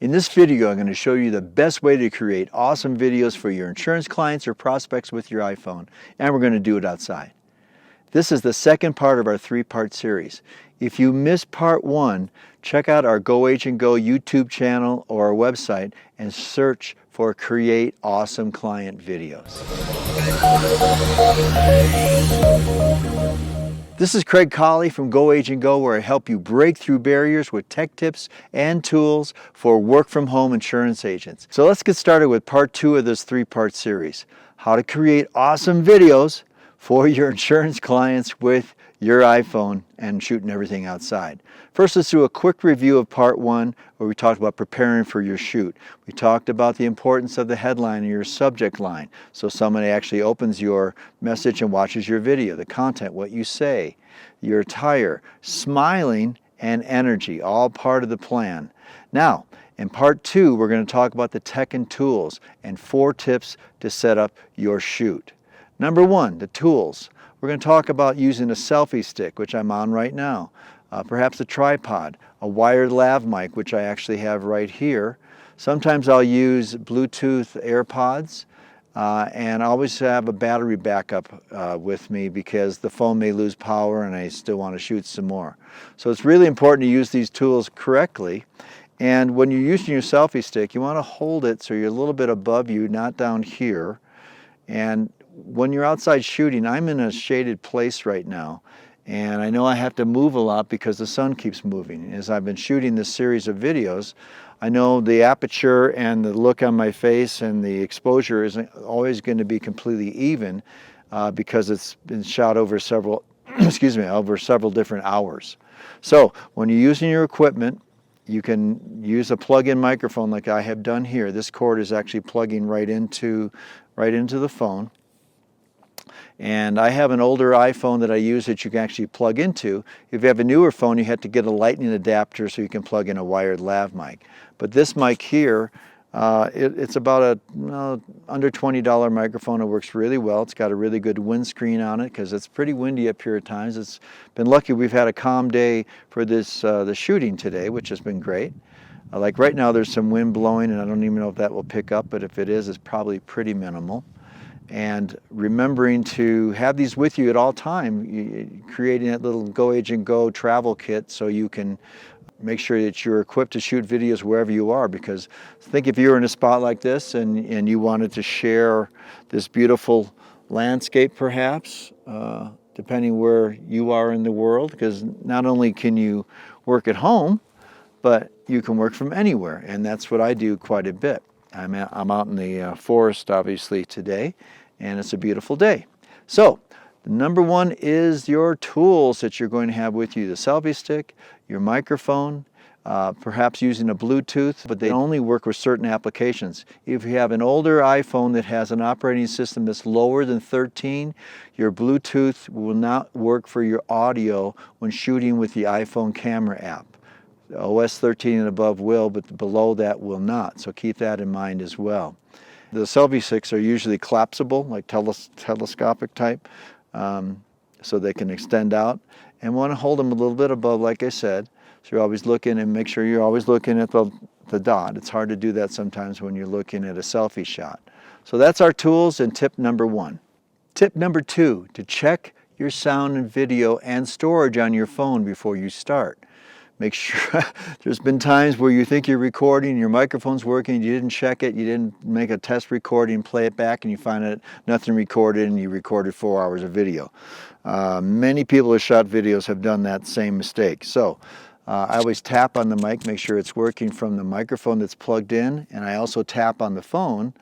In this video, I'm going to show you the best way to create awesome videos for your insurance clients or prospects with your iPhone, and we're going to do it outside. This is the second part of our three-part series. If you missed part one, check out our GoAgentGo YouTube channel or our website and search for Create Awesome Client Videos. This is Craig Colley from GoAgentGo, where I help you break through barriers with tech tips and tools for work-from-home insurance agents. So let's get started with part two of this three-part series, how to create awesome videos for your insurance clients with your iPhone and shooting everything outside. First, let's do a quick review of part one, where we talked about preparing for your shoot. We talked about the importance of the headline and your subject line, so somebody actually opens your message and watches your video, the content, what you say, your attire, smiling, and energy, all part of the plan. Now, in part two, we're going to talk about the tech and tools and 4 tips to set up your shoot. Number one, the tools. We're going to talk about using a selfie stick, which I'm on right now, perhaps a tripod, a wired lav mic, which I actually have right here. Sometimes I'll use Bluetooth AirPods, and I always have a battery backup with me because the phone may lose power and I still want to shoot some more. So it's really important to use these tools correctly. And when you're using your selfie stick, you want to hold it so you're a little bit above you, not down here. And when you're outside shooting, I'm in a shaded place right now, and I know I have to move a lot because the sun keeps moving. As I've been shooting this series of videos, I know the aperture and the look on my face and the exposure isn't always going to be completely even because it's been shot over several, over several different hours. So when you're using your equipment, you can use a plug-in microphone like I have done here. This cord is actually plugging right into the phone. And I have an older iPhone that I use that you can actually plug into. If you have a newer phone, you have to get a lightning adapter so you can plug in a wired lav mic. But this mic here, it's about a under $20 microphone. It works really well. It's got a really good windscreen on it because it's pretty windy up here at times. It's been lucky we've had a calm day for this the shooting today, which has been great. Like right now there's some wind blowing, and I don't even know if that will pick up, but if it is, it's probably pretty minimal. And remembering to have these with you at all time, creating that little GoAgentGo travel kit so you can make sure that you're equipped to shoot videos wherever you are. Because think if you were in a spot like this and you wanted to share this beautiful landscape perhaps, depending where you are in the world, because not only can you work at home, but you can work from anywhere, and that's what I do quite a bit. I'm out in the forest obviously today, and it's a beautiful day. So number one is your tools that you're going to have with you: the selfie stick, your microphone, perhaps using a Bluetooth, but they only work with certain applications. If you have an older iPhone that has an operating system that's lower than 13, your Bluetooth will not work for your audio when shooting with the iPhone camera app. OS 13 and above will, but below that will not. So keep that in mind as well. The selfie sticks are usually collapsible, like telescopic type, so they can extend out. And want to hold them a little bit above, like I said. So you're always looking, and make sure you're always looking at the dot. It's hard to do that sometimes when you're looking at a selfie shot. So that's our tools and tip number one. Tip number two, to check your sound and video and storage on your phone before you start. Make sure, there's been times where you think you're recording, your microphone's working, you didn't check it, you didn't make a test recording, play it back, and you find that nothing recorded, and you recorded 4 hours of video. Many people who shot videos have done that same mistake. So I always tap on the mic, make sure it's working from the microphone that's plugged in, and I also tap on the phone.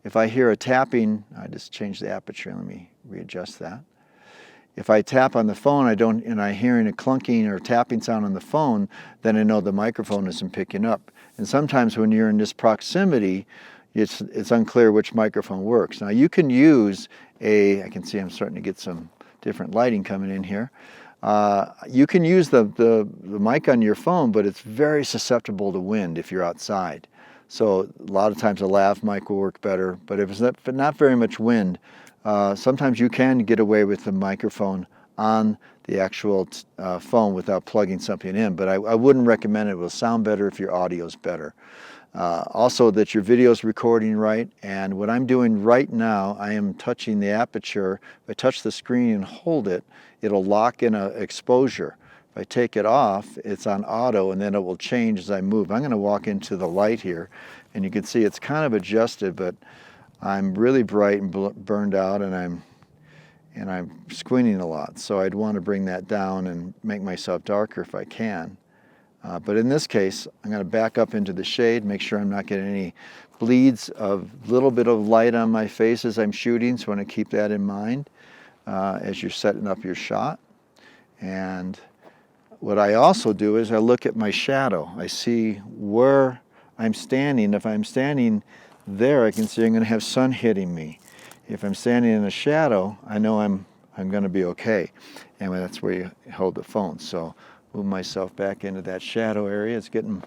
If I hear a tapping, I just changed the aperture, let me readjust that. If I tap on the phone and I'm hearing a clunking or tapping sound on the phone, then I know the microphone isn't picking up. And sometimes when you're in this proximity, it's unclear which microphone works. Now you can use I can see I'm starting to get some different lighting coming in here. You can use the mic on your phone, but it's very susceptible to wind if you're outside. So a lot of times a lav mic will work better, but if it's not very much wind, sometimes you can get away with the microphone on the actual phone without plugging something in. But I wouldn't recommend it. It will sound better if your audio is better. Also that your video is recording right, and what I'm doing right now, I am touching the aperture. If I touch the screen and hold it, it'll lock in an exposure. If I take it off, it's on auto, and then it will change as I move. I'm going to walk into the light here, and you can see it's kind of adjusted, but I'm really bright and burned out, and I'm squinting a lot, so I'd want to bring that down and make myself darker if I can. But in this case, I'm going to back up into the shade, make sure I'm not getting any bleeds of little bit of light on my face as I'm shooting, so I want to keep that in mind as you're setting up your shot. And what I also do is I look at my shadow. I see where I'm standing. If I'm standing there, I can see I'm going to have sun hitting me. If I'm standing in a shadow, I know I'm going to be okay. And that's where you hold the phone. So move myself back into that shadow area. It's get a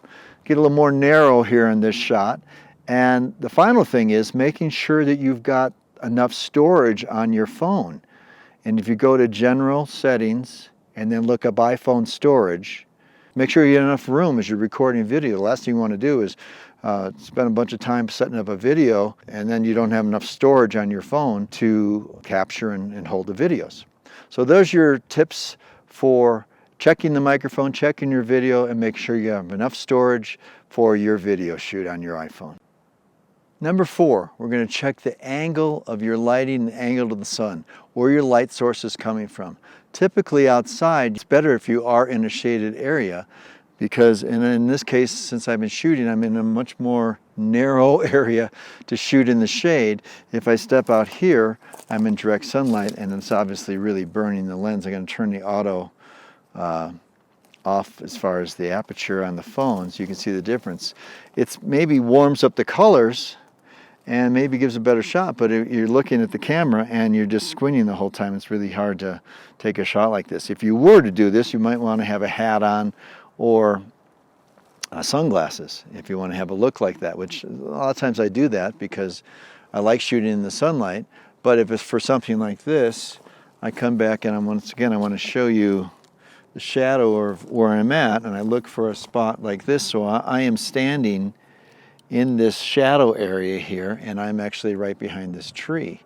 little more narrow here in this shot. And the final thing is making sure that you've got enough storage on your phone. And if you go to General Settings and then look up iPhone Storage, make sure you have enough room as you're recording video. The last thing you want to do is spend a bunch of time setting up a video and then you don't have enough storage on your phone to capture and hold the videos. So those are your tips for checking the microphone, checking your video, and make sure you have enough storage for your video shoot on your iPhone. Number 4, we're going to check the angle of your lighting, the angle of the sun, where your light source is coming from. Typically outside, it's better if you are in a shaded area because in this case, since I've been shooting, I'm in a much more narrow area to shoot in the shade. If I step out here, I'm in direct sunlight and it's obviously really burning the lens. I'm going to turn the auto off as far as the aperture on the phone so you can see the difference. It's maybe warms up the colors and maybe gives a better shot, but if you're looking at the camera and you're just squinting the whole time, it's really hard to take a shot like this. If you were to do this, you might want to have a hat on or sunglasses if you want to have a look like that, which a lot of times I do that because I like shooting in the sunlight. But if it's for something like this, I come back and once again I want to show you the shadow of where I'm at, and I look for a spot like this. So I am standing in this shadow area here, and I'm actually right behind this tree.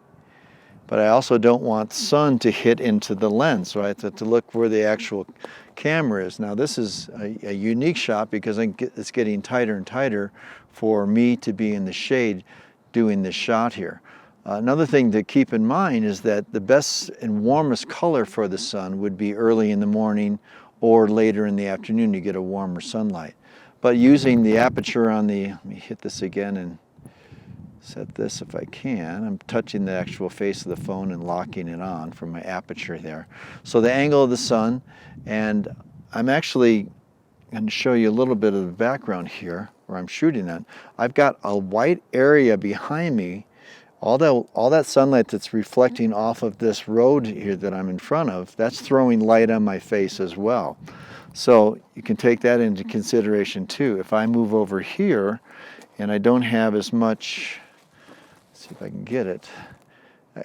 But I also don't want sun to hit into the lens, so I have to look where the actual camera is. Now this is a unique shot because it's getting tighter and tighter for me to be in the shade doing this shot here. Another thing to keep in mind is that the best and warmest color for the sun would be early in the morning or later in the afternoon to get a warmer sunlight. But using the aperture on the, let me hit this again and set this if I can. I'm touching the actual face of the phone and locking it on from my aperture there. So the angle of the sun, and I'm actually going to show you a little bit of the background here where I'm shooting at. I've got a white area behind me. All that sunlight that's reflecting off of this road here that I'm in front of, that's throwing light on my face as well. So you can take that into consideration too. If I move over here and I don't have as much, let's see if I can get it,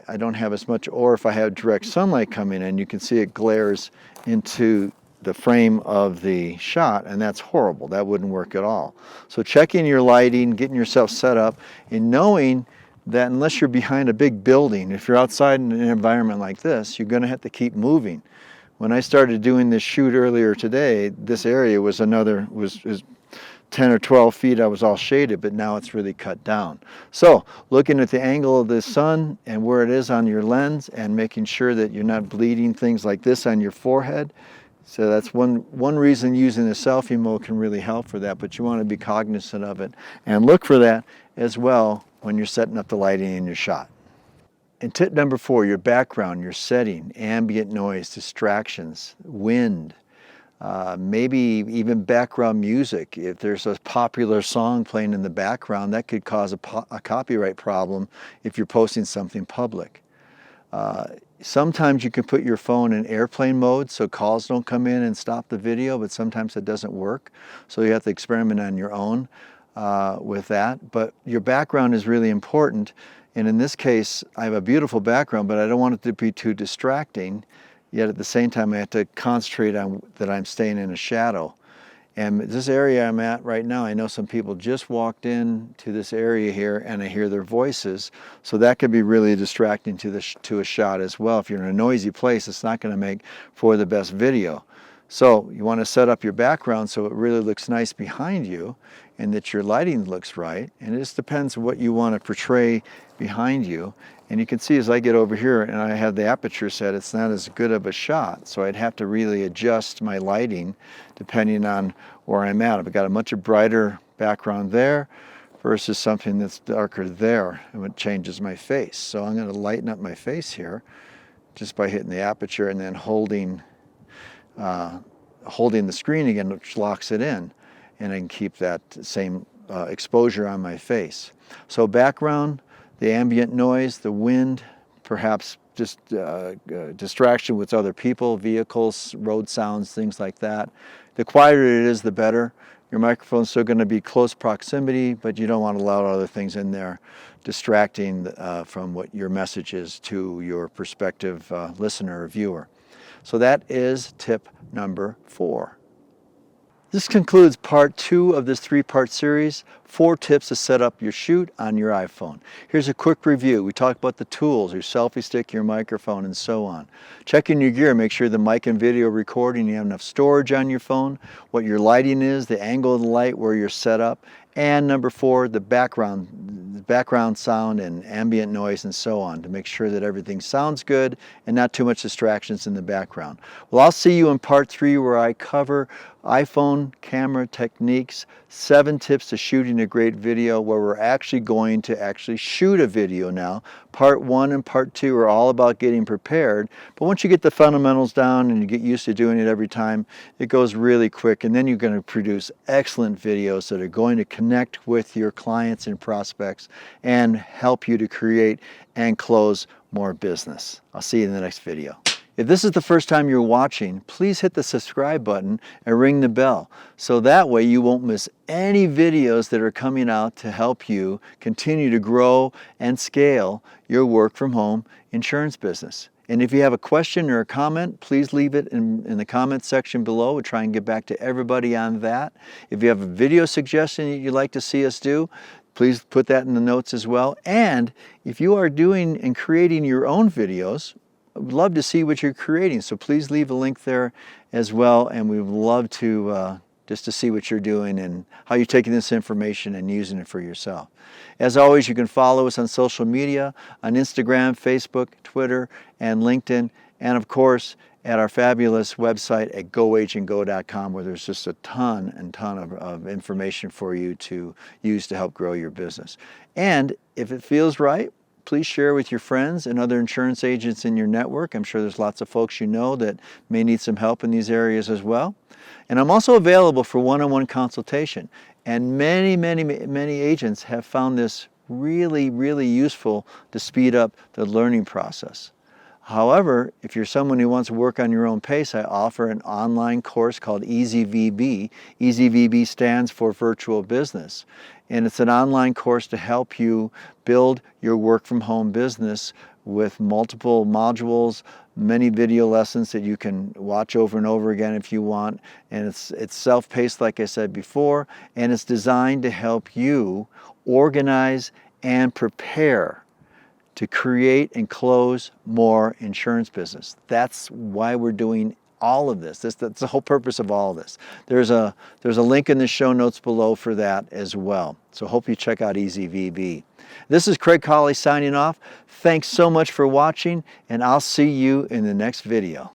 I don't have as much, or if I have direct sunlight coming in, you can see it glares into the frame of the shot, and that's horrible. That wouldn't work at all. So checking your lighting, getting yourself set up, and knowing that unless you're behind a big building, if you're outside in an environment like this, you're going to have to keep moving. When I started doing this shoot earlier today, this area was 10 or 12 feet. I was all shaded, but now it's really cut down. So looking at the angle of the sun and where it is on your lens and making sure that you're not bleeding things like this on your forehead. So that's one reason using the selfie mode can really help for that, but you want to be cognizant of it and look for that as well when you're setting up the lighting in your shot. And tip number 4, your background, your setting, ambient noise, distractions, wind, maybe even background music. If there's a popular song playing in the background, that could cause a copyright problem if you're posting something public. Sometimes you can put your phone in airplane mode so calls don't come in and stop the video, but sometimes it doesn't work. So you have to experiment on your own with that. But your background is really important. And in this case, I have a beautiful background, but I don't want it to be too distracting. yet at the same time I have to concentrate on that I'm staying in a shadow. And this area I'm at right now, I know some people just walked in to this area here and I hear their voices, so that could be really distracting to a shot as well. If you're in a noisy place, it's not going to make for the best video. So you want to set up your background so it really looks nice behind you and that your lighting looks right. And it just depends what you want to portray behind you. And you can see as I get over here and I have the aperture set, it's not as good of a shot. So I'd have to really adjust my lighting depending on where I'm at. I've got a much brighter background there versus something that's darker there, and it changes my face. So I'm going to lighten up my face here just by hitting the aperture and then holding the screen again, which locks it in, and I can keep that same exposure on my face. So background, the ambient noise, the wind, perhaps just distraction with other people, vehicles, road sounds, things like that. The quieter it is, the better. Your microphone's still going to be close proximity, but you don't want to allow other things in there distracting from what your message is to your prospective listener or viewer. So that is tip number 4. This concludes part 2 of this 3-part series, 4 tips to set up your shoot on your iPhone. Here's a quick review. We talked about the tools, your selfie stick, your microphone, and so on. Checking your gear, make sure the mic and video recording, you have enough storage on your phone, what your lighting is, the angle of the light, where you're set up, and number 4, the background sound and ambient noise and so on, to make sure that everything sounds good and not too much distractions in the background. Well, I'll see you in part 3 where I cover iPhone camera techniques, 7 tips to shooting a great video, where we're actually going to shoot a video now. Part 1 and part 2 are all about getting prepared, but once you get the fundamentals down and you get used to doing it every time, it goes really quick, and then you're going to produce excellent videos that are going to connect with your clients and prospects and help you to create and close more business. I'll see you in the next video. If this is the first time you're watching, please hit the subscribe button and ring the bell, so that way you won't miss any videos that are coming out to help you continue to grow and scale your work from home insurance business. And if you have a question or a comment, please leave it in the comment section below. We'll try and get back to everybody on that. If you have a video suggestion that you'd like to see us do, please put that in the notes as well. And if you are doing and creating your own videos, I would love to see what you're creating, so please leave a link there as well, and we would love to just to see what you're doing and how you're taking this information and using it for yourself. As always, you can follow us on social media, on Instagram, Facebook, Twitter, and LinkedIn, and of course at our fabulous website at goagentgo.com, where there's just a ton of information for you to use to help grow your business. And if it feels right, please share with your friends and other insurance agents in your network. I'm sure there's lots of folks you know that may need some help in these areas as well. And I'm also available for one-on-one consultation. And many agents have found this really useful to speed up the learning process. However, if you're someone who wants to work on your own pace, I offer an online course called Eazy VB. Eazy VB stands for Virtual Business. And it's an online course to help you build your work from home business with multiple modules, many video lessons that you can watch over and over again if you want. And it's self-paced, like I said before, and it's designed to help you organize and prepare to create and close more insurance business. That's why we're doing all of this. That's the whole purpose of all of this. There's a link in the show notes below for that as well. So hope you check out Eazy VB. This is Craig Colley signing off. Thanks so much for watching, and I'll see you in the next video.